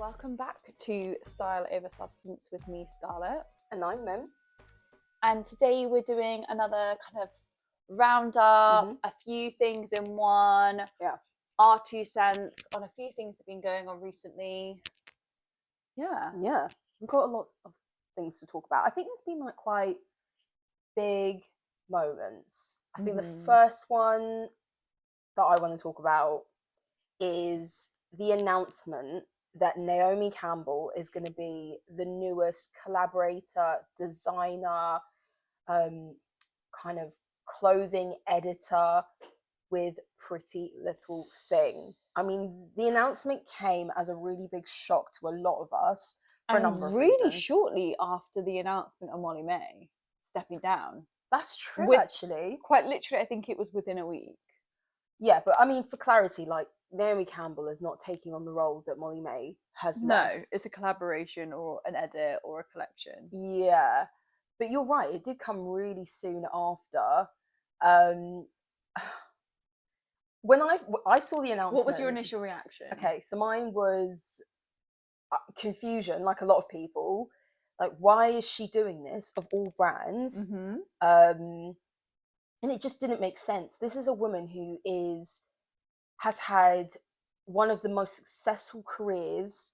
Welcome back to Style Over Substance with me, Scarlett. And I'm Mim. And today we're doing another kind of roundup, a few things in one, our 2 cents on a few things that have been going on recently. Yeah, we've got a lot of things to talk about. I think there's been like quite big moments. I think the first one that I want to talk about is the announcement that Naomi Campbell is going to be the newest collaborator, designer, kind of clothing editor with Pretty Little Thing. I mean, the announcement came as a really big shock to a lot of us for a number of reasons. Really shortly after the announcement of Molly May stepping down. That's true, actually. Quite literally, I think it was within a week. Yeah, but I mean, for clarity, like, Naomi Campbell is not taking on the role that Molly May has left. No, it's a collaboration or an edit or a collection. Yeah, but you're right, it did come really soon after. When I saw the announcement... What was your initial reaction? Okay, so mine was confusion, like a lot of people. Like, why is she doing this, of all brands? And it just didn't make sense. This is a woman who has had one of the most successful careers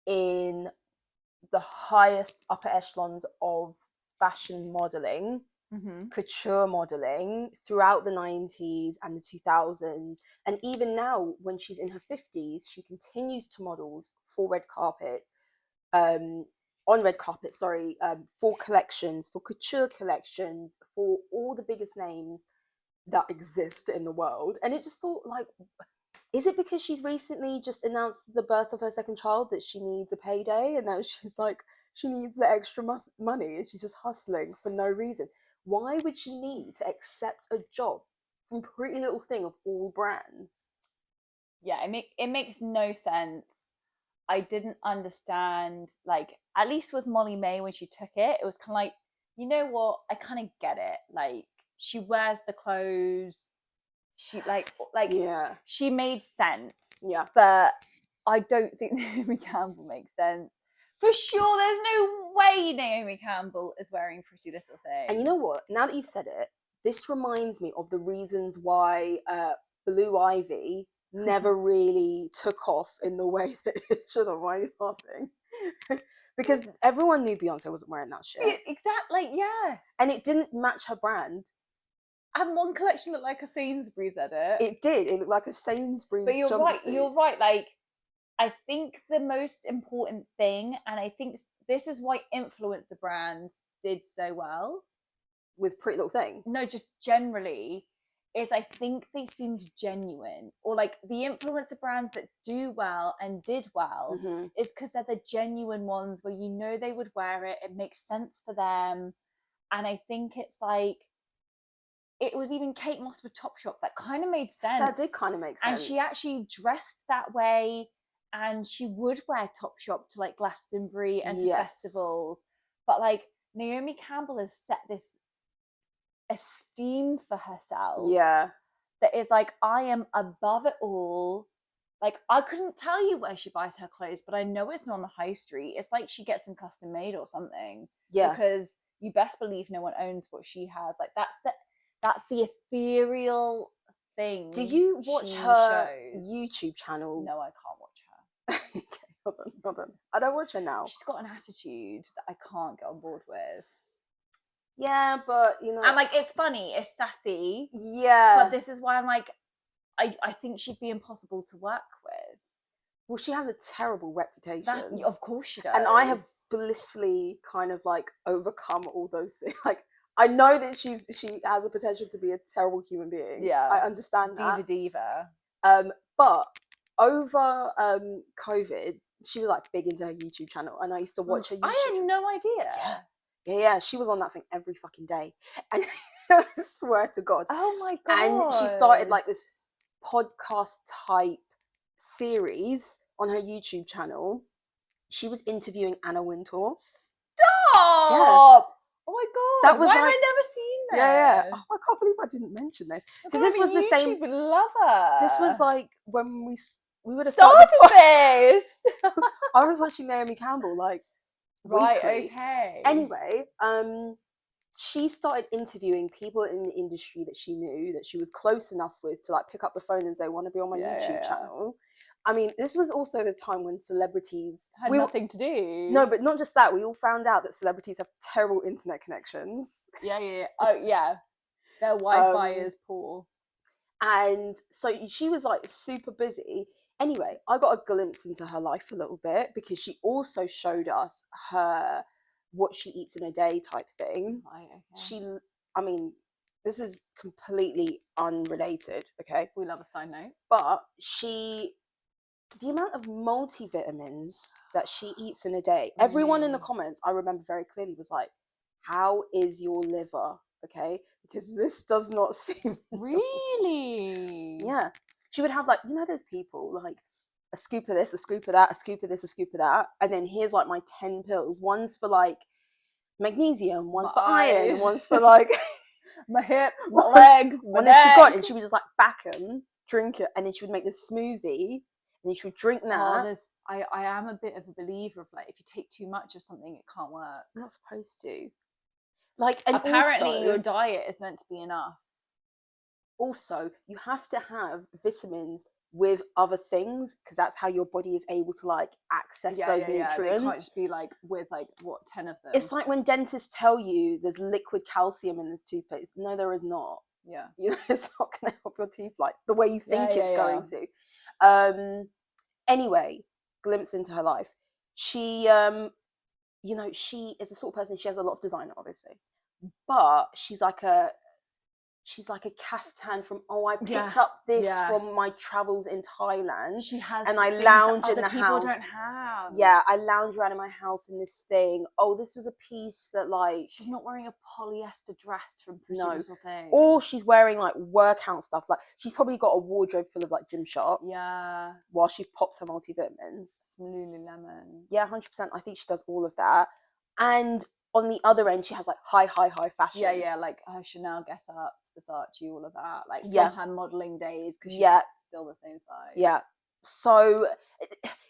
in the highest upper echelons of fashion modeling, couture modeling throughout the 90s and the 2000s. And even now, when she's in her 50s, she continues to model for red carpets, for collections, for couture collections, for all the biggest names that exist in the world. And it just thought, like, is it because she's recently just announced the birth of her second child that she needs a payday, and that she's like, she needs the extra money and she's just hustling for no reason? Why would she need to accept a job from Pretty Little Thing of all brands? Yeah, it makes no sense. I didn't understand, like, at least with Molly May when she took it, it was kind of like, you know what, I kind of get it. Like, she wears the clothes, she she made sense. Yeah. But I don't think Naomi Campbell makes sense. For sure, there's no way Naomi Campbell is wearing Pretty Little Thing. And you know what? Now that you've said it, this reminds me of the reasons why Blue Ivy never really took off in the way that it should have. Why are you laughing? Because everyone knew Beyonce wasn't wearing that shit. Exactly, yeah. And it didn't match her brand. And one collection looked like a Sainsbury's edit. It did. It looked like a Sainsbury's But you're jumpsuit. You're right. Like, I think the most important thing, and I think this is why influencer brands did so well. With Pretty Little Thing? No, just generally, is I think they seemed genuine. Or like the influencer brands that do well and did well is because they're the genuine ones where you know they would wear it. It makes sense for them. And I think it's like, it was even Kate Moss with Topshop that kind of made sense. That did kind of make sense. And she actually dressed that way, and she would wear Topshop to like Glastonbury and to festivals. But like, Naomi Campbell has set this esteem for herself. Yeah. That is like, I am above it all. Like, I couldn't tell you where she buys her clothes, but I know it's not on the high street. It's like she gets them custom made or something. Yeah. Because you best believe no one owns what she has. Like, that's the ethereal thing. Do you watch her YouTube channel? No, I can't watch her. Okay, hold on. I don't watch her now. She's got an attitude that I can't get on board with. Yeah, but, you know... And, like, it's funny. It's sassy. Yeah. But this is why I'm like, I think she'd be impossible to work with. Well, she has a terrible reputation. Of course she does. And I have blissfully kind of, like, overcome all those things. Like, I know that she has a potential to be a terrible human being. Yeah. I understand that. Diva. But over COVID, she was, like, big into her YouTube channel. And I used to watch her YouTube I had no idea. Yeah, she was on that thing every fucking day. And I swear to God. Oh my God. And she started like this podcast type series on her YouTube channel. She was interviewing Anna Wintour. Stop! Yeah. Oh my God. That was Why have I never seen this? Yeah. Oh, I can't believe I didn't mention this. Because this was the same. Lover. This was like when we we would have started this. I was watching Naomi Campbell like weekly. Okay. Anyway, she started interviewing people in the industry that she knew, that she was close enough with to like pick up the phone and say, "Want to be on my YouTube channel?" I mean, this was also the time when celebrities had nothing to do. No, but not just that. We all found out that celebrities have terrible internet connections. Yeah. Oh, yeah. Their Wi-Fi is poor. And so she was like super busy. Anyway, I got a glimpse into her life a little bit because she also showed us her what she eats in a day type thing. Right, okay. I mean, this is completely unrelated, okay? We love a side note. But the amount of multivitamins that she eats in a day, everyone in the comments, I remember very clearly, was like, how is your liver? Okay, because this does not seem really. Yeah, she would have like, you know, those people like a scoop of this, a scoop of that, a scoop of this, a scoop of that, and then here's like my 10 pills. One's for like magnesium, one's for iron, one's for like my hips, my legs, my neck. God, and she would just like back them, drink it, and then she would make this smoothie, and then she would drink that. I am a bit of a believer of like, if you take too much of something, it can't work. You're not supposed to. Like, and apparently also, your diet is meant to be enough. Also, you have to have vitamins with other things because that's how your body is able to like access those nutrients. They can't just be like with like what 10 of them. It's like when dentists tell you there's liquid calcium in this toothpaste. No, there is not. Yeah, you know, it's not going to help your teeth like the way you think it's going to. Anyway, glimpse into her life. She, you know, she is the sort of person. She has a lot of designer, obviously, but she's like a caftan from, I picked up this from my travels in Thailand. She has, and I lounge in the people house. Don't have. Yeah, I lounge around in my house in this thing. Oh, this was a piece that like. She's not wearing a polyester dress from Pretty Little Thing. Or she's wearing like workout stuff. Like she's probably got a wardrobe full of like Gymshark. Yeah. While she pops her multivitamins. Some Lululemon. Yeah, 100%. I think she does all of that. And on the other end, she has like high fashion. Yeah, like her Chanel get-ups, Versace, all of that. Like from her modelling days, because she's still the same size. Yeah. So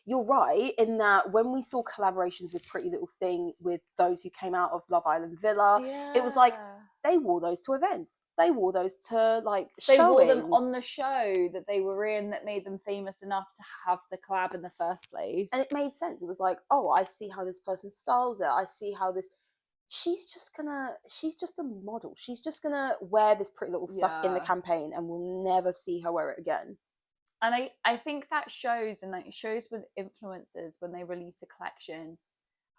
you're right in that when we saw collaborations with Pretty Little Thing with those who came out of Love Island Villa, it was like they wore those to events. They wore those to like showings. They wore them on the show that they were in that made them famous enough to have the collab in the first place. And it made sense. It was like, oh, I see how this person styles it. I see how this... she's just a model. She's just gonna wear this Pretty Little stuff in the campaign and we'll never see her wear it again. And I think that shows, and like shows with influencers when they release a collection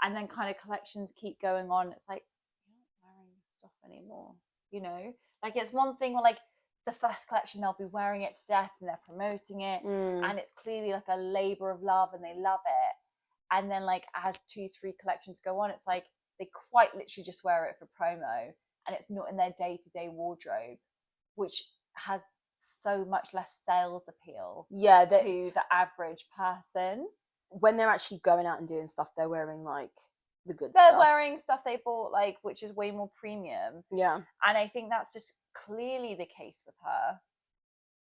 and then kind of collections keep going on. It's like, you're not wearing stuff anymore, you know? Like it's one thing where like the first collection, they'll be wearing it to death and they're promoting it and it's clearly like a labor of love and they love it. And then like as 2-3 collections go on, it's like they quite literally just wear it for promo and it's not in their day-to-day wardrobe, which has so much less sales appeal to the average person. When they're actually going out and doing stuff, they're wearing like the good stuff. They're wearing stuff they bought, like, which is way more premium. Yeah. And I think that's just clearly the case with her.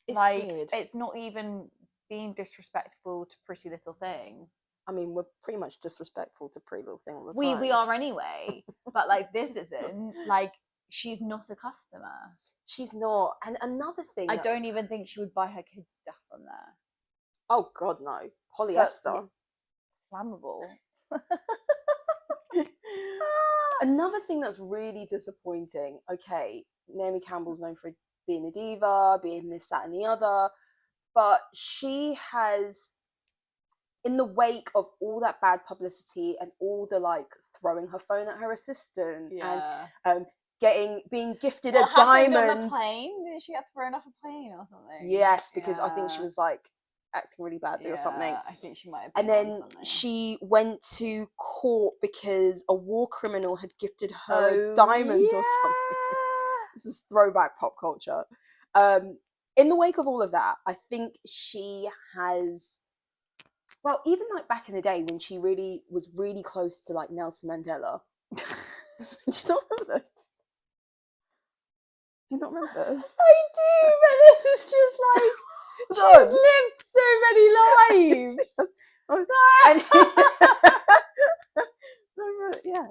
It's like, weird. It's not even being disrespectful to Pretty Little Thing. I mean, we're pretty much disrespectful to Pretty Little Thing all the time. We are anyway. But, like, this isn't. Like, she's not a customer. She's not. And another thing... I don't even think she would buy her kids' stuff from there. Oh, God, no. Polyester. Flammable. Another thing that's really disappointing, okay, Naomi Campbell's known for being a diva, being this, that, and the other, but she has, in the wake of all that bad publicity and all the like throwing her phone at her assistant and being gifted a diamond on the plane. Did she get thrown off a plane or something? Yes, because I think she was like acting really badly or something. I think she might have been. And then she went to court because a war criminal had gifted her a diamond or something. This is throwback pop culture. In the wake of all of that, I think she has, well, even like back in the day when she really was really close to like Nelson Mandela. Do you not remember this? Do you not remember this? I do, but this is just like She's lived so many lives. And yeah.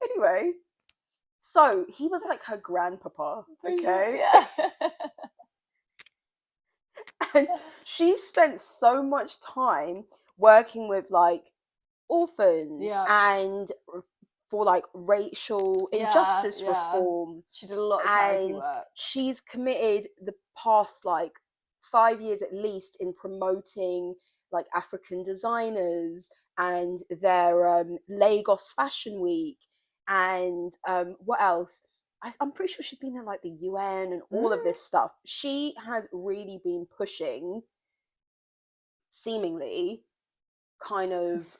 Anyway, so he was like her grandpapa, okay? Yeah. And she spent so much time working with like orphans and for like racial injustice reform. She did a lot of charity work. She's committed the past like 5 years at least in promoting like African designers and their Lagos Fashion Week and what else? I'm pretty sure she's been in like the UN and all of this stuff. She has really been pushing, seemingly, kind of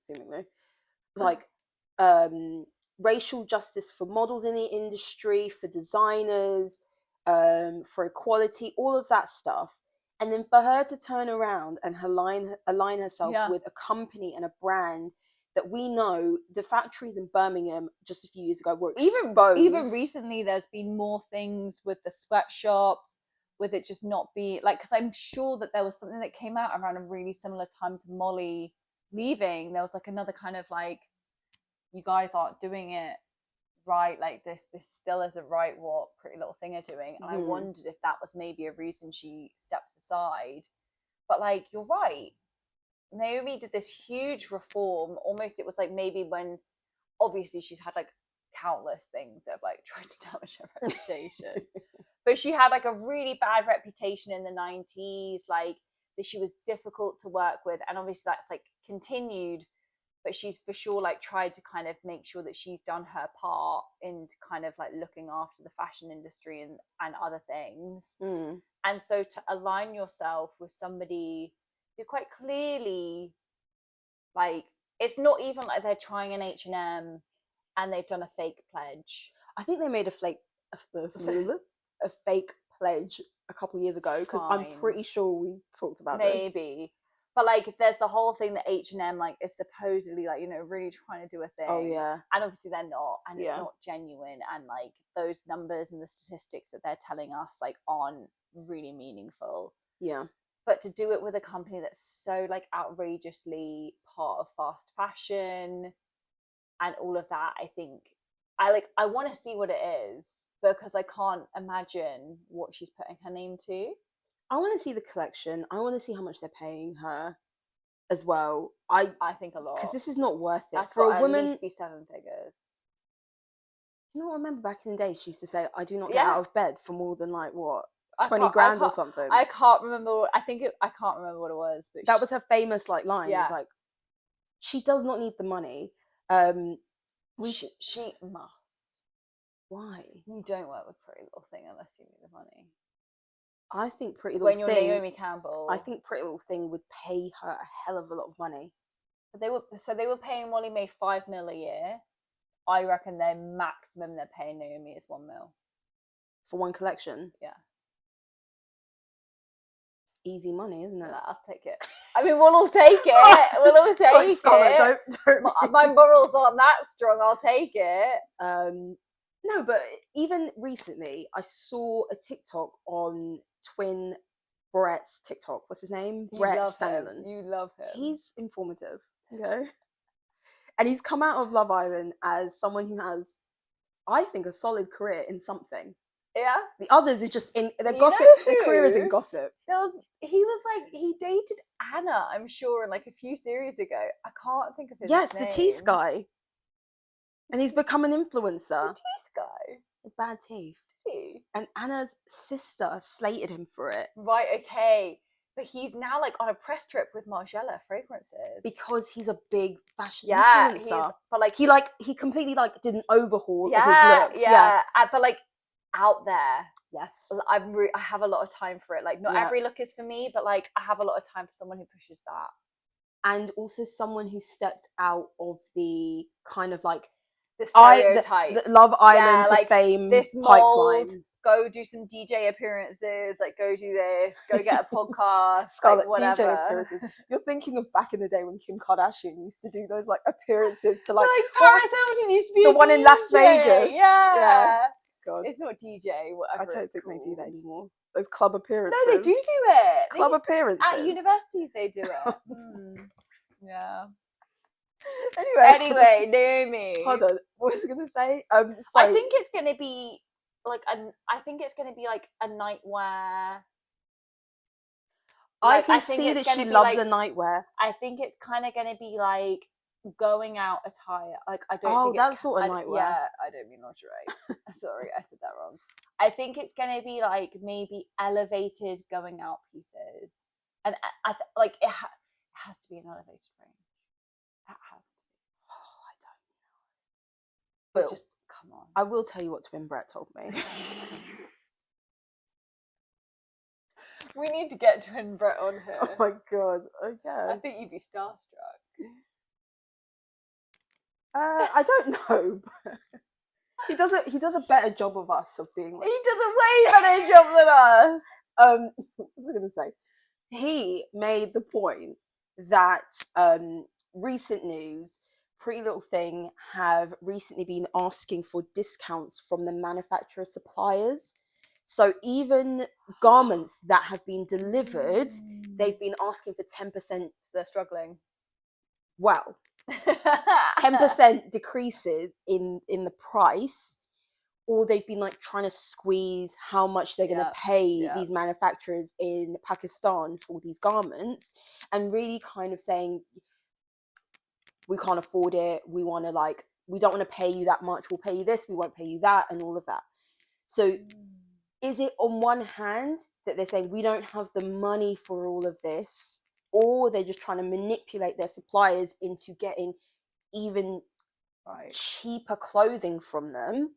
seemingly like racial justice for models in the industry, for designers, for equality, all of that stuff. And then for her to turn around and align herself with a company and a brand that we know, the factories in Birmingham just a few years ago were exposed. Even recently, there's been more things with the sweatshops, with it just not be like, because I'm sure that there was something that came out around a really similar time to Molly leaving. There was like another kind of like, you guys aren't doing it right, like this still isn't right what Pretty Little Thing are doing. And I wondered if that was maybe a reason she steps aside. But like, you're right, Naomi did this huge reform. Almost, it was like maybe when, obviously she's had like countless things that have like tried to damage her reputation. But she had like a really bad reputation in the 90s, like that she was difficult to work with. And obviously that's like continued, but she's for sure like tried to kind of make sure that she's done her part in kind of like looking after the fashion industry and other things. And so to align yourself with somebody who quite clearly, like, it's not even like they're trying an H&M and they've done a fake pledge. I think they made a fake pledge a couple years ago, because I'm pretty sure we talked about this. Maybe. But like, there's the whole thing that H&M like is supposedly like, you know, really trying to do a thing. Oh yeah. And obviously they're not, and it's not genuine, and like those numbers and the statistics that they're telling us like aren't really meaningful. Yeah. But to do it with a company that's so like outrageously part of fast fashion and all of that, I think I want to see what it is, because I can't imagine what she's putting her name to. I want to see the collection. I want to see how much they're paying her as well. I think a lot, because this is not worth it That's for a woman. At least be 7 figures. You know, I remember back in the day, she used to say, "I do not get out of bed for more than like what 20 grand or something." I can't remember. I can't remember what it was, but that was her famous like line. Yeah. It was like, she does not need the money. She must. Why? You don't work with Pretty Little Thing unless you need the money. I think Pretty Little Thing. When you're Naomi Campbell, I think Pretty Little Thing would pay her a hell of a lot of money. But they were paying Molly May 5 mil a year. I reckon their maximum they're paying Naomi is 1 mil for one collection. Yeah, it's easy money, isn't it? I'll take it. I mean, we'll all take it. We'll all take like, Scarlett, it. Don't. My morals aren't that strong. I'll take it. No, but even recently, I saw a TikTok on twin Brett's TikTok. What's his name? Brett Stanley. You love him. He's informative, okay? And he's come out of Love Island as someone who has, I think, a solid career in something. Yeah. The others is just in their gossip. Their career is in gossip. He dated Anna, I'm sure, in like a few series ago. I can't think of his name. Yes, the teeth guy. And he's become an influencer. The teeth guy. With bad teeth. Did he? And Anna's sister slated him for it. Right, okay. But he's now like on a press trip with Margiela Fragrances. Because he's a big fashion influencer. But like he completely like did an overhaul of his look. Yeah. But like out there. Yes. I have a lot of time for it. Like not every look is for me, but like I have a lot of time for someone who pushes that. And also someone who stepped out of the kind of like the stereotype, the Love Island to like fame this pipeline. Mold, go do some DJ appearances, like go do this, go get a podcast, Scarlett, like whatever. DJ appearances. You're thinking of back in the day when Kim Kardashian used to do those like appearances to like Paris Hilton used to be the one in Las Vegas. Yeah. God. It's not DJ, whatever. I don't think called. they do that anymore. Those club appearances. No, they do it. Club appearances. At universities, they do it. Yeah. Anyway, Naomi. Hold on. What was I going to say? So I think it's going to be like a nightwear. I can see that she loves a nightwear. I think it's kind of going to be like going out attire. Like I don't. Oh, that sort of nightwear. Yeah, I don't mean lingerie. Sorry, I said that wrong. I think it's going to be like maybe elevated going out pieces, and like it has to be an elevated range. It has to be. Oh, I don't know. But just come on. I will tell you what Twin Brett told me. We need to get Twin Brett on here. Oh my God. Okay. I think you'd be starstruck. I don't know. But he does a better job of us of being like. He does a way better job than us. What was I going to say? He made the point that recent news, Pretty Little Thing have recently been asking for discounts from the manufacturer suppliers. So even garments that have been delivered, they've been asking for 10%. So they're struggling. Well, 10% decreases in the price, or they've been like trying to squeeze how much they're going to pay these manufacturers in Pakistan for these garments, and really kind of saying, we can't afford it. We want to we don't want to pay you that much. We'll pay you this. We won't pay you that, and all of that. So is it on one hand that they're saying we don't have the money for all of this, or they're just trying to manipulate their suppliers into getting even cheaper clothing from them?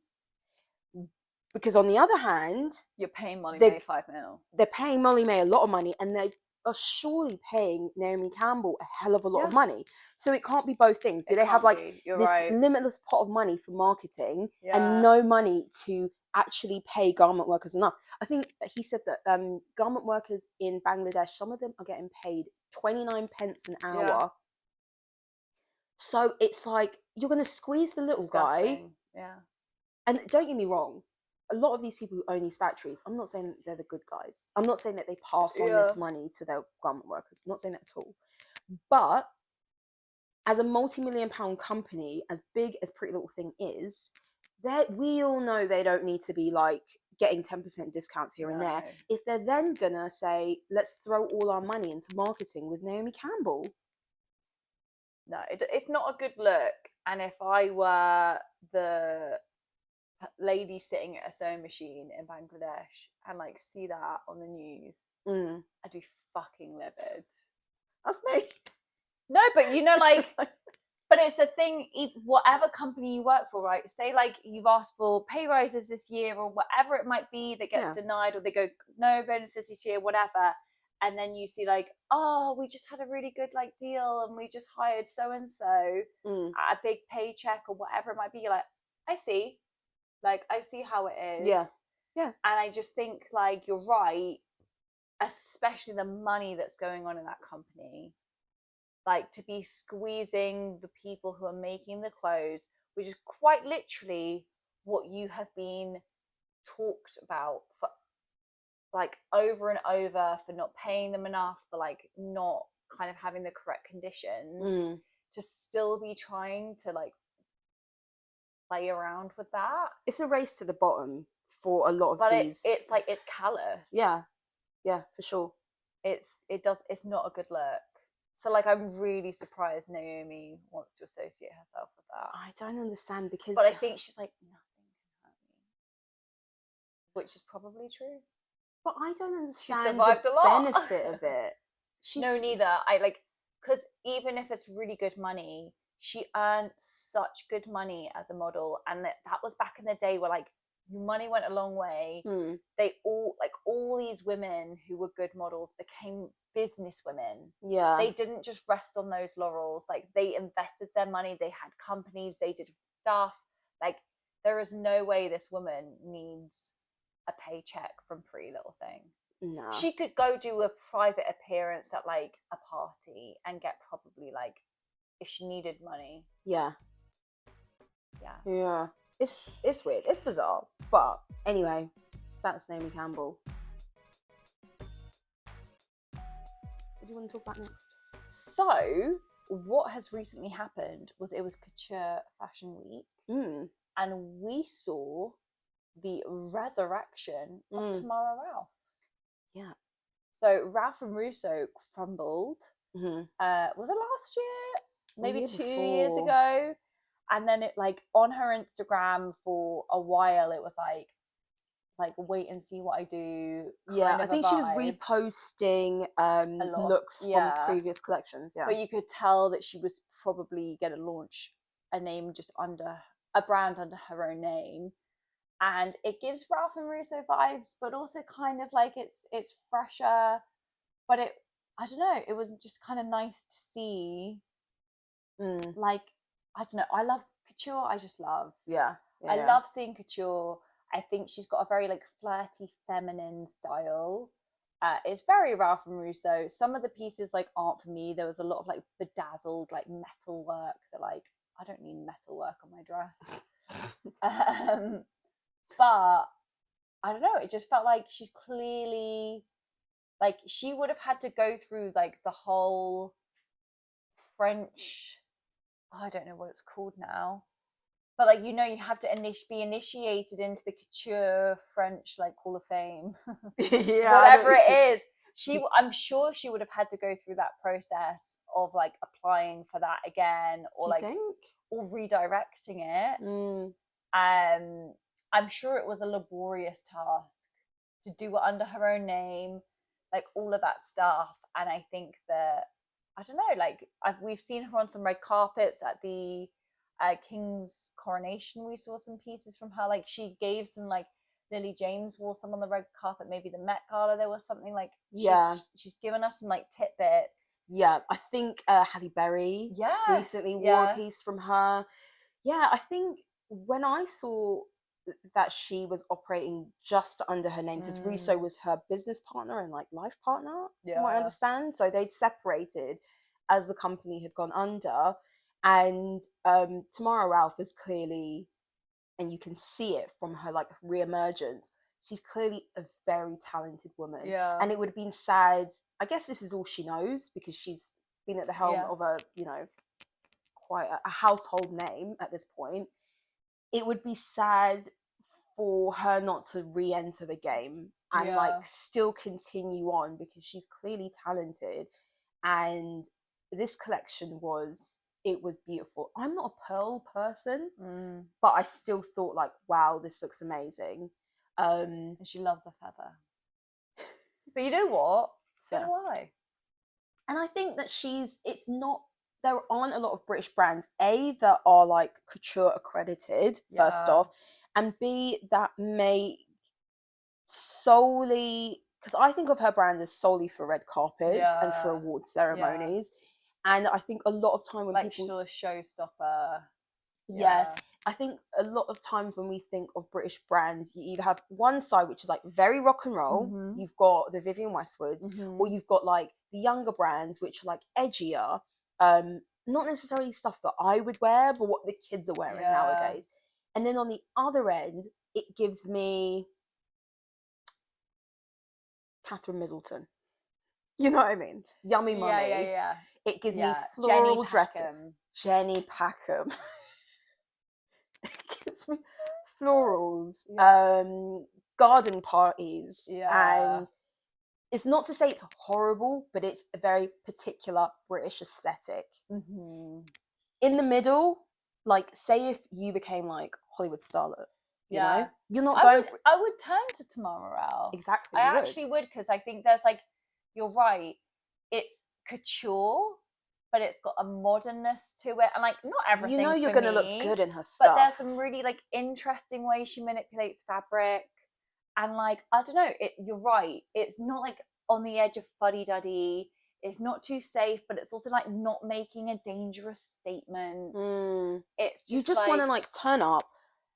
Because on the other hand, you're paying Molly May $5 million. They're paying Molly May a lot of money, and they are surely paying Naomi Campbell a hell of a lot of money. So it can't be both things. Do they have this limitless pot of money for marketing and no money to actually pay garment workers enough? I think he said that garment workers in Bangladesh, some of them are getting paid 29 pence an hour. Yeah. So it's like, you're going to squeeze the little guy. Yeah. And don't get me wrong, a lot of these people who own these factories, I'm not saying that they're the good guys. I'm not saying that they pass on this money to their garment workers. I'm not saying that at all. But as a multi-million-pound company, as big as Pretty Little Thing is, we all know they don't need to be getting 10% discounts here and there. If they're then gonna say, let's throw all our money into marketing with Naomi Campbell. No, it's not a good look. And if I were the lady sitting at a sewing machine in Bangladesh and see that on the news, I'd be fucking livid. That's me. No, but but it's a thing, whatever company you work for, right? Say you've asked for pay rises this year or whatever it might be that gets denied, or they go, no bonuses this year, whatever. And then you see oh, we just had a really good deal and we just hired so-and-so at a big paycheck or whatever it might be. You're like, I see. I see how it is. Yeah. Yeah. And I just think you're right, especially the money that's going on in that company. To be squeezing the people who are making the clothes, which is quite literally what you have been talked about for over and over, for not paying them enough, for not kind of having the correct conditions, to still be trying to play around with that. It's a race to the bottom for a lot of these. It's it's callous. Yeah, for sure. It's not a good look. So I'm really surprised Naomi wants to associate herself with that. I don't understand, because but I think she's nothing can hurt me, which is probably true. But I don't understand the benefit of it. No, neither. Because even if it's really good money, she earned such good money as a model, and that was back in the day where money went a long way. They all these women who were good models became business women. Yeah, they didn't just rest on those laurels. They invested their money, they had companies, they did stuff. There is no way this woman needs a paycheck from Pretty Little Thing. No, she could go do a private appearance at a party and get probably if she needed money. Yeah. It's weird. It's bizarre. But anyway, that's Naomi Campbell. What do you want to talk about next? So, what has recently happened was it was Couture Fashion Week, and we saw the resurrection of Tamara Ralph. Yeah. So Ralph and Russo crumbled. Was it last year? Maybe 2 years ago. And then it, like, on her Instagram for a while, it was like wait and see what I do. Yeah, I think she was reposting looks from previous collections. Yeah, but you could tell that she was probably going to launch a brand under her own name, and it gives Ralph and Russo vibes, but also kind of like it's fresher. But I don't know, it was just kind of nice to see. Like, I don't know, I love Couture. I just love. I love seeing Couture. I think she's got a very like flirty feminine style. It's very Ralph and Russo. Some of the pieces like aren't for me. There was a lot of like bedazzled like metal work that, like, I don't need metal work on my dress. But I don't know, it just felt like she's clearly, like, she would have had to go through like the whole French, I don't know what it's called now, but like, you know, you have to be initiated into the Couture French like Hall of Fame. Whatever it is. I'm sure she would have had to go through that process of like applying for that again, or or redirecting it. I'm sure it was a laborious task to do it under her own name, like all of that stuff. And I think that, I don't know, like, we've seen her on some red carpets at the King's coronation. We saw some pieces from her. Like, she gave some, like, Lily James wore some on the red carpet. Maybe the Met Gala, there was something like. She's given us some like tidbits. Yeah, I think Halle Berry recently wore a piece from her. Yeah, I think when I saw that she was operating just under her name, because Russo was her business partner and like life partner, from what I understand. So they'd separated as the company had gone under. And Tamara Ralph is clearly, and you can see it from her like re-emergence, she's clearly a very talented woman. And it would have been sad, I guess this is all she knows, because she's been at the helm of a, you know, quite a household name at this point. It would be sad for her not to re-enter the game and like still continue on, because she's clearly talented. And this collection was beautiful. I'm not a pearl person, but I still thought like, wow, this looks amazing. And she loves a feather. But you know what? So do I. And I think that there aren't a lot of British brands, A, that are like Couture accredited, first off, and B, that make solely, because I think of her brand as solely for red carpets and for award ceremonies. And I think a lot of time when like people, sort of showstopper. I think a lot of times when we think of British brands, you either have one side which is like very rock and roll, you've got the Vivienne Westwoods, or you've got like the younger brands which are like edgier, not necessarily stuff that I would wear, but what the kids are wearing nowadays. And then on the other end, it gives me Catherine Middleton. You know what I mean? Yummy Mummy. It gives me floral dressing. Jenny Packham. It gives me florals, garden parties, and it's not to say it's horrible, but it's a very particular British aesthetic. In the middle, like, say if you became like Hollywood starlet, you know, you're not going. I would turn to Tamara Ralph. Exactly, I actually would, because I think there's like, you're right, it's couture, but it's got a modernness to it, and like, not everything. You know, you're going to look good in her stuff. But there's some really like interesting ways she manipulates fabric, and like, I don't know. You're right. It's not like on the edge of fuddy-duddy. It's not too safe, but it's also like not making a dangerous statement. It's just, you just want to like turn up,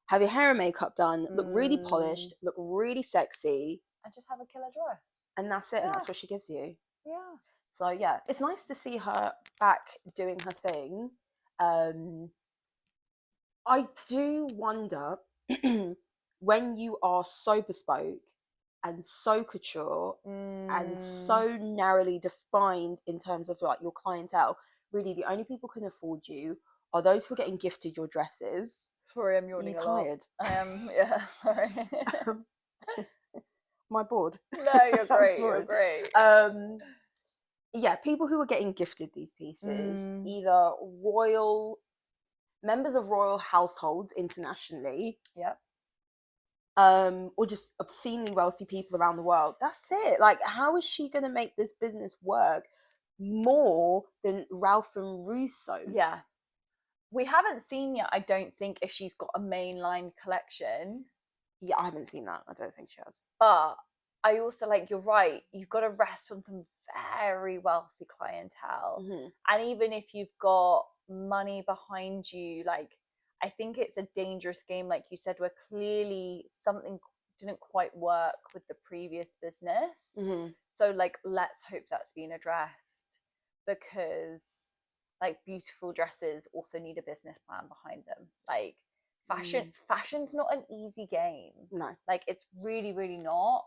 have your hair and makeup done, look really polished, look really sexy, and just have a killer dress. And that's it. And that's what she gives you. Yeah. So yeah, it's nice to see her back doing her thing. I do wonder when you are so bespoke and so couture and so narrowly defined in terms of like your clientele, really the only people who can afford you are those who are getting gifted your dresses. Sorry, I'm yawning you a lot. tired? I am, yeah, sorry. Am I bored? No, you're great, you're great. Yeah, people who are getting gifted these pieces, either members of royal households internationally, yep, or just obscenely wealthy people around the world. That's it. Like, how is she going to make this business work more than Ralph and Russo? Yeah. We haven't seen yet, I don't think, if she's got a mainline collection. Yeah, I haven't seen that. I don't think she has. But I also, like, you're right, you've got to rest on some very wealthy clientele. And even if you've got money behind you, like, I think it's a dangerous game, like you said, where clearly something didn't quite work with the previous business. So, like, let's hope that's been addressed, because, like, beautiful dresses also need a business plan behind them. Like, fashion's not an easy game. No. Like, it's really, really not.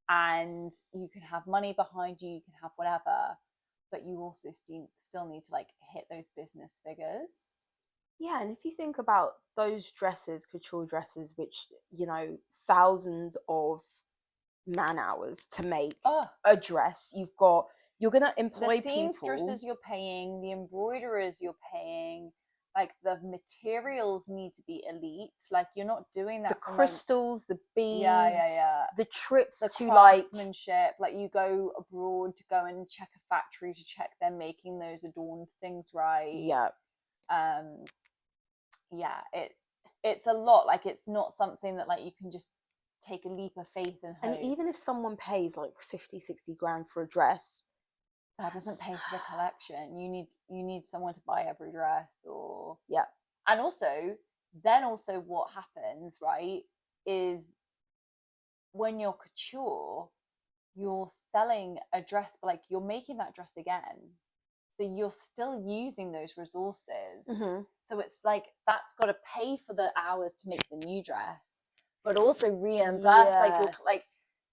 And you can have money behind you, you can have whatever, but you also still need to, like, hit those business figures. Yeah, and if you think about those dresses, couture dresses, which, you know, thousands of man hours to make a dress, you're going to employ the people. The seamstresses you're paying, the embroiderers you're paying, like, the materials need to be elite. Like, you're not doing that. The crystals, the beads, the trips the to craftsmanship. Like, you go abroad to go and check a factory to check they're making those adorned things right. Yeah. Yeah, it's a lot. Like, it's not something that, like, you can just take a leap of faith and hope. And even if someone pays like 50-60 grand for a dress, that doesn't pay for the collection. You need someone to buy every dress, or yeah. And also what happens, right, is when you're couture, you're selling a dress, but, like, you're making that dress again, so you're still using those resources. So it's like, that's got to pay for the hours to make the new dress, but also reimburse.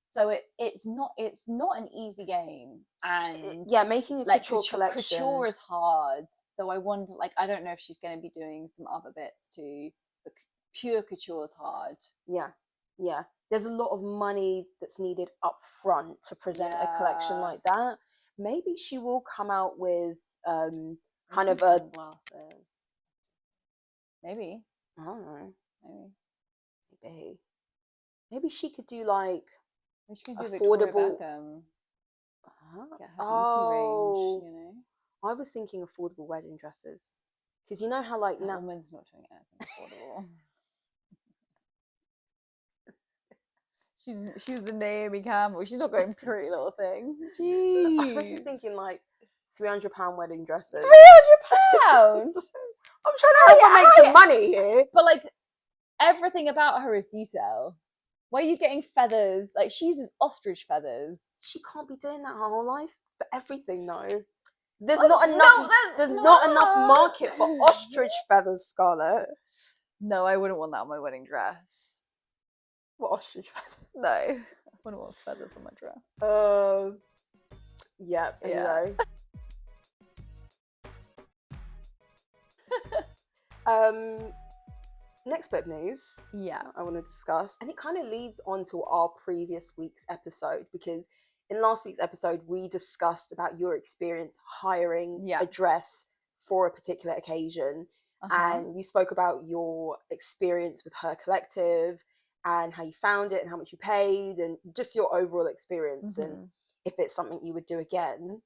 So it's not an easy game. And yeah, making a couture collection, couture is hard. So I wonder, like, I don't know if she's going to be doing some other bits too, but pure couture is hard. Yeah, there's a lot of money that's needed up front to present a collection like that. Maybe she will come out with kind of a sunglasses. Maybe. I don't know. Maybe she could do like affordable. Get her beauty range, you know. I was thinking affordable wedding dresses, because you know how, like, that woman's not doing anything affordable. she's the Naomi Campbell. She's not going Pretty Little Thing. Jeez. I was just thinking like £300 wedding dresses. £300. I'm trying to help her make some money here. But, like, everything about her is detail. Why are you getting feathers? Like, she uses ostrich feathers. She can't be doing that her whole life for everything, though. There's not enough market for ostrich feathers, Scarlett. No, I wouldn't want that on my wedding dress. What, ostrich feathers? No, I wouldn't want feathers on my dress. Yeah, anyway. Next bit of news I want to discuss, and it kind of leads on to our previous week's episode, because in last week's episode we discussed about your experience hiring a dress for a particular occasion, and you spoke about your experience with Her Collective and how you found it and how much you paid and just your overall experience, and if it's something you would do again.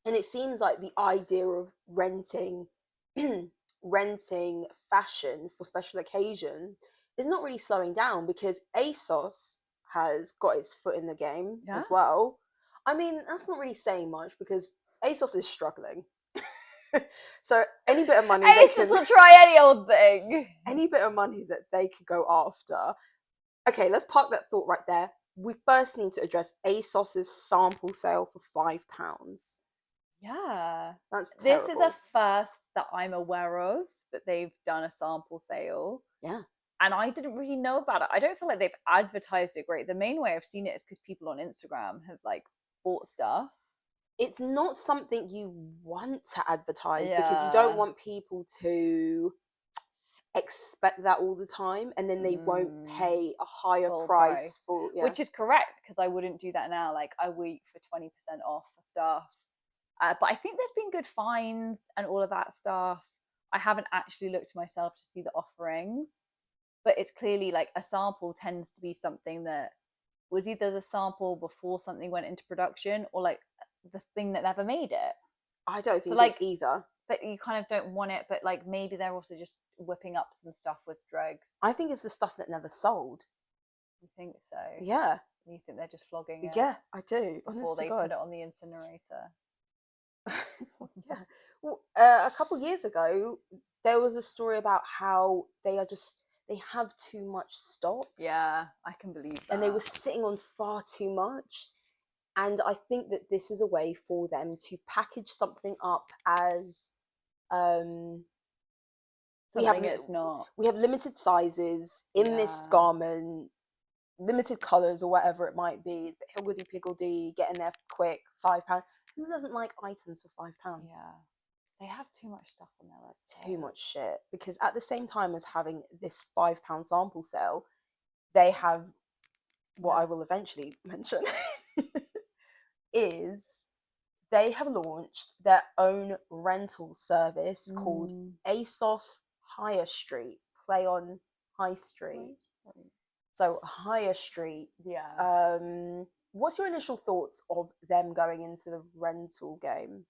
And it seems like the idea of renting fashion for special occasions is not really slowing down, because ASOS has got its foot in the game as well. I mean, that's not really saying much, because ASOS is struggling. So any bit of money ASOS will try any old thing. Any bit of money that they could go after. Okay, let's park that thought right there. We first need to address ASOS's sample sale for £5. Yeah, that's terrible. This is a first that I'm aware of, that they've done a sample sale. Yeah. And I didn't really know about it. I don't feel like they've advertised it great. The main way I've seen it is because people on Instagram have like bought stuff. It's not something you want to advertise because you don't want people to expect that all the time, and then they won't pay a higher price for which is correct, because I wouldn't do that now. Like, I wait for 20% off for stuff. But I think there's been good finds and all of that stuff. I haven't actually looked myself to see the offerings, but it's clearly like a sample tends to be something that was either the sample before something went into production, or like the thing that never made it. I don't think it's either. But you kind of don't want it, but like maybe they're also just whipping up some stuff with dregs. I think it's the stuff that never sold. You think so? Yeah. You think they're just flogging it? Yeah, I do. Before they put it on the incinerator. Yeah. Well, a couple of years ago, there was a story about how they have too much stock. Yeah, I can believe that. And they were sitting on far too much. And I think that this is a way for them to package something up as it's not. We have limited sizes in this garment, limited colours or whatever it might be. It's a bit higgledy-piggledy, getting there quick, £5. Who doesn't like items for £5? Yeah. They have too much stuff on their website. Too much shit. Because at the same time as having this £5 sample sale, they have what I will eventually mention is they have launched their own rental service called ASOS Higher Street, play on High Street. So Higher Street. Yeah. What's your initial thoughts of them going into the rental game?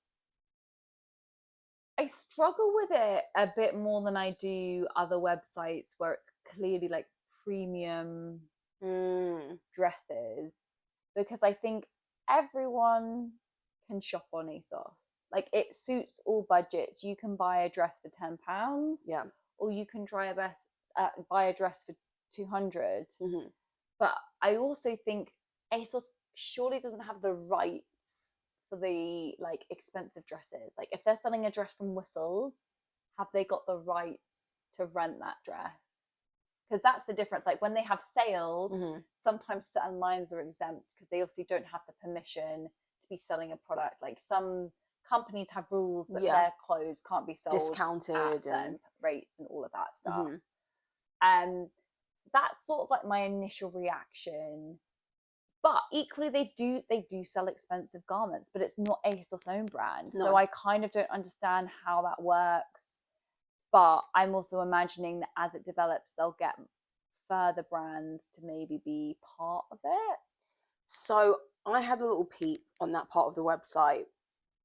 I struggle with it a bit more than I do other websites where it's clearly like premium dresses, because I think everyone can shop on ASOS. Like, it suits all budgets. You can buy a dress for £10, yeah, or you can buy a dress for 200. But I also think ASOS surely doesn't have the rights for the like expensive dresses. Like, if they're selling a dress from Whistles, have they got the rights to rent that dress? Because that's the difference. Like, when they have sales, sometimes certain lines are exempt because they obviously don't have the permission to be selling a product. Like, some companies have rules that their clothes can't be sold discounted at certain rates and all of that stuff. And that's sort of like my initial reaction. But equally, they do sell expensive garments, but it's not ASOS own brand. No. So I kind of don't understand how that works. But I'm also imagining that as it develops, they'll get further brands to maybe be part of it. So I had a little peep on that part of the website,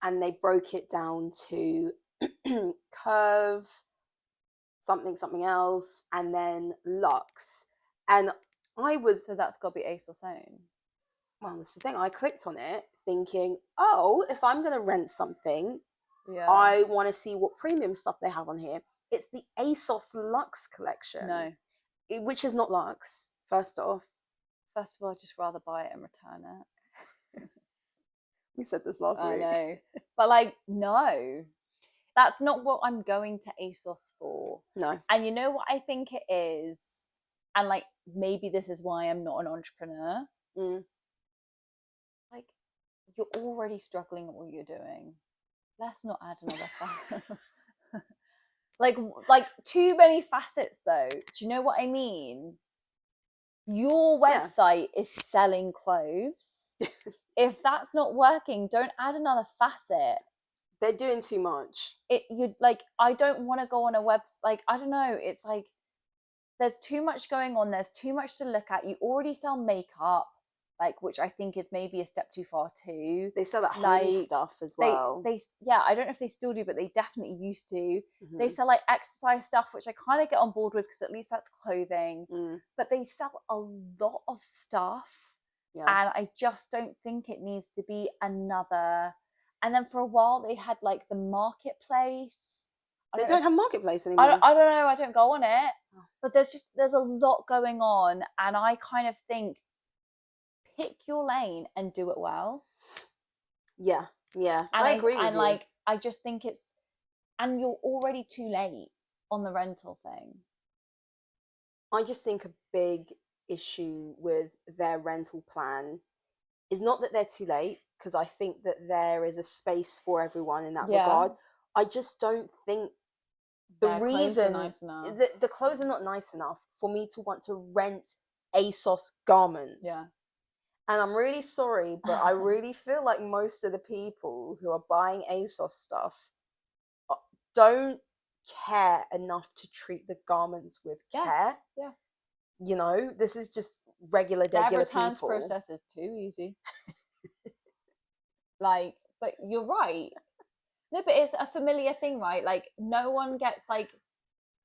and they broke it down to Curve, something else, and then Luxe. And so that's got to be ASOS own. Well, that's the thing. I clicked on it thinking, oh, if I'm going to rent something, I want to see what premium stuff they have on here. It's the ASOS Luxe collection. No. Which is not Luxe, first off. First of all, I'd just rather buy it and return it. We said this last week. I know. But like, no. That's not what I'm going to ASOS for. No. And you know what I think it is? And like, maybe this is why I'm not an entrepreneur. Like, you're already struggling at what you're doing. Let's not add another like too many facets though. Do you know what I mean? Your website is selling clothes. If that's not working, don't add another facet. They're doing too much. I don't want to go on a website. Like, I don't know. It's like there's too much going on. There's too much to look at. You already sell makeup, like, which I think is maybe a step too far too. They sell that home stuff as well. They I don't know if they still do, but they definitely used to. They sell like exercise stuff, which I kind of get on board with because at least that's clothing. But they sell a lot of stuff, and I just don't think it needs to be another. And then for a while they had like the marketplace. They don't have marketplace anymore. I don't know. I don't go on it, but there's a lot going on, and I kind of think, pick your lane and do it well. Yeah. I agree with you. And like, I just think and you're already too late. on the rental thing? I just think a big issue with their rental plan is not that they're too late, because I think that there is a space for everyone in that regard. I just don't think the reason the clothes are not nice enough for me to want to rent ASOS garments. Yeah. And I'm really sorry, but I really feel like most of the people who are buying ASOS stuff don't care enough to treat the garments with care. Yeah. You know, this is just regular returns people. Process is too easy. Like, but you're right. No, but it's a familiar thing, right? Like, no one gets, like,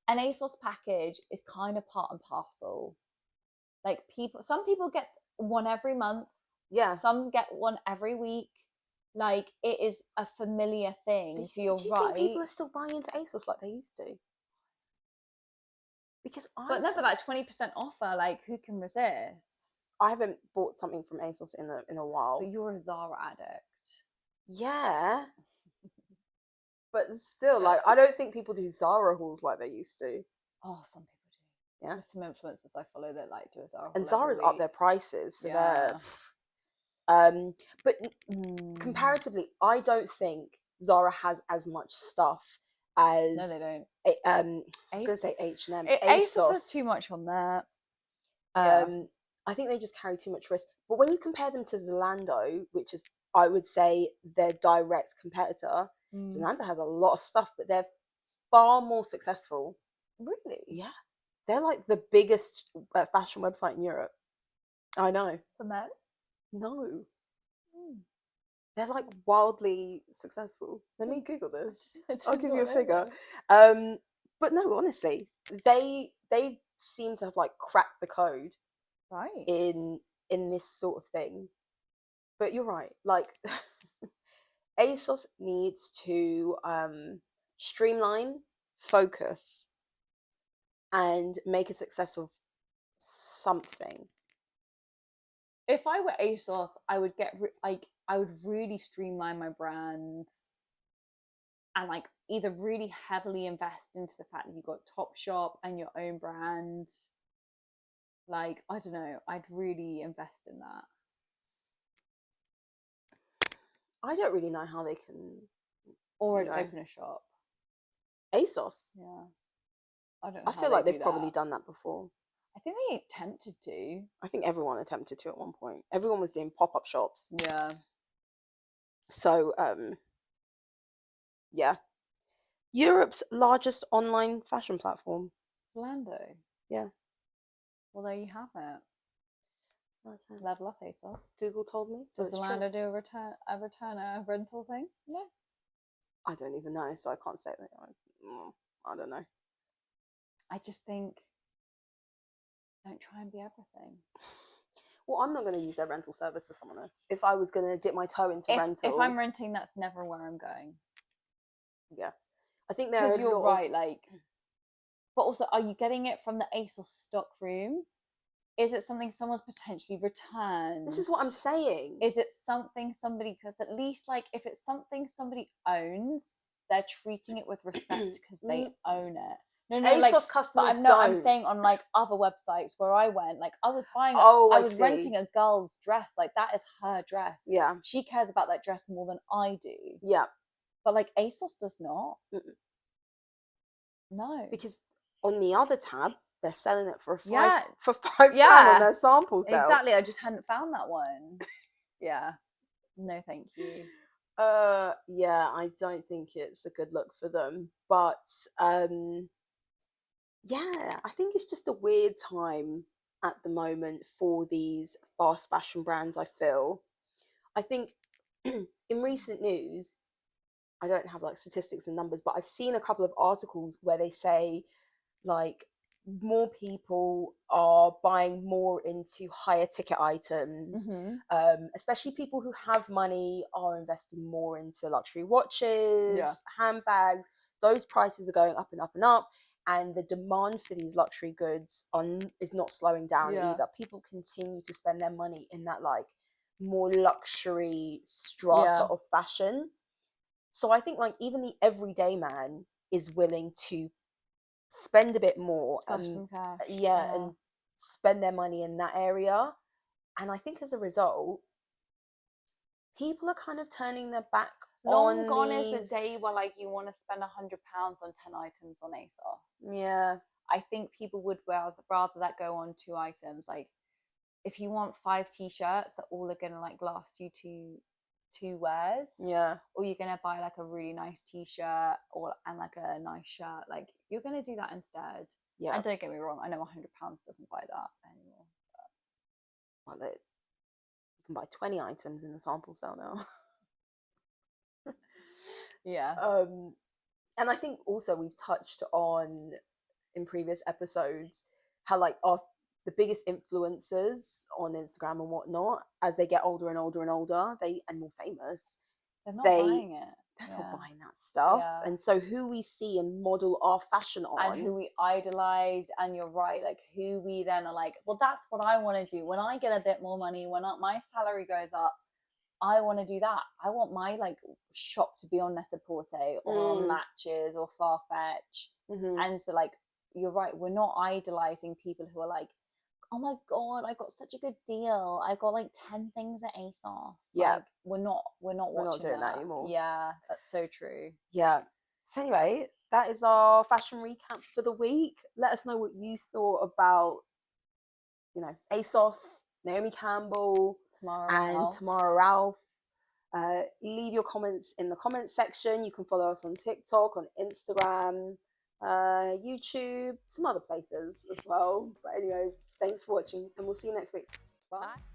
an ASOS package is kind of part and parcel. Like, some people get one every month. Yeah. Some get one every week. Like, it is a familiar thing. So you're right. Do you think people are still buying into ASOS like they used to? Because but that 20% offer, like, who can resist? I haven't bought something from ASOS in a while. But you're a Zara addict. Yeah. But still, like, I don't think people do Zara hauls like they used to. Oh, some people do. Yeah. There's some influencers I follow that, like, do a Zara haul. And Zara's up their prices. So yeah. But comparatively, I don't think Zara has as much stuff as... No, they don't. I was going to say H&M. ASOS has too much on there. I think they just carry too much risk. But when you compare them to Zalando, which is, I would say, their direct competitor, Zalando has a lot of stuff, but they're far more successful. Really? Yeah. They're like the biggest fashion website in Europe. I know. For men? No. They're like wildly successful. Let me Google this. I'll give you a figure. But no, honestly, they seem to have like cracked the code, right, in this sort of thing. But you're right. Like, ASOS needs to streamline, focus, and make a success of something. If I were ASOS, I would get I would really streamline my brands, and like either really heavily invest into the fact that you've got Topshop and your own brand. Like, I don't know, I'd really invest in that. I don't really know how they can... Or open a shop. ASOS? Yeah. I don't know. I feel like they've probably done that before. I think they attempted to. I think everyone attempted to at one point. Everyone was doing pop-up shops. Yeah. So, yeah. Europe's largest online fashion platform. Zalando. Yeah. Well, there you have it. Level up, ASOS. Google told me. So does Zalando do a rental thing? No. I don't even know, so I can't say that. I don't know. I just think, don't try and be everything. Well, I'm not going to use their rental service, if I'm honest. If I was going to dip my toe into rental... If I'm renting, that's never where I'm going. Yeah. I think there are... Because you're right, like... But also, are you getting it from the ASOS stock room? Is it something someone's potentially returned? This is what I'm saying. Is it something somebody... Because at least, like, if it's something somebody owns, they're treating it with respect because they own it. No, ASOS like, customers don't. I'm saying on, like, other websites where I went, like, I was buying... I was renting a girl's dress. Like, that is her dress. Yeah. She cares about that dress more than I do. Yeah. But, like, ASOS does not. No. Because on the other tab, they're selling it for £5 £5 on their sample sale. Exactly. I just hadn't found that one. Yeah. No, thank you. Yeah, I don't think it's a good look for them. But yeah, I think it's just a weird time at the moment for these fast fashion brands, I feel. I think in recent news, I don't have like statistics and numbers, but I've seen a couple of articles where they say like more people are buying more into higher ticket items, especially people who have money are investing more into luxury watches, handbags. Those prices are going up and up and up, and the demand for these luxury goods is not slowing down either. People continue to spend their money in that like more luxury strata of fashion. So I think like even the everyday man is willing to spend a bit more, Splash some cash. and spend their money in that area. And I think as a result, people are kind of turning their back Long gone is a day where like you want to spend £100 on 10 items on ASOS. Yeah. I think people would rather that go on 2 items. Like if you want 5 t-shirts that all are gonna like last you two wears, or you're gonna buy like a really nice t-shirt and like a nice shirt, like you're gonna do that instead. And don't get me wrong, I know £100 doesn't buy that anymore, but... well, you can buy 20 items in the sample sale now. And I think also we've touched on in previous episodes how like the biggest influencers on Instagram and whatnot, as they get older and older and older, and more famous, they're not buying it. They're not buying that stuff. And so who we see and model our fashion on, and who we idolize, and you're right, like who we then are like, well, that's what I want to do when I get a bit more money, when my salary goes up, I want to do that. I want my like shop to be on Net-a-Porter or on Matches or Farfetch. And so like you're right, we're not idolizing people who are like, oh my god, I got such a good deal, I got like 10 things at ASOS. Like, we're not doing that anymore. That's so true. So anyway, that is our fashion recap for the week. Let us know what you thought about, you know, ASOS, Naomi Campbell, Tamara Ralph. Leave your comments in the comments section. You can follow us on TikTok, on Instagram, YouTube, some other places as well. But anyway, thanks for watching, and we'll see you next week. Bye.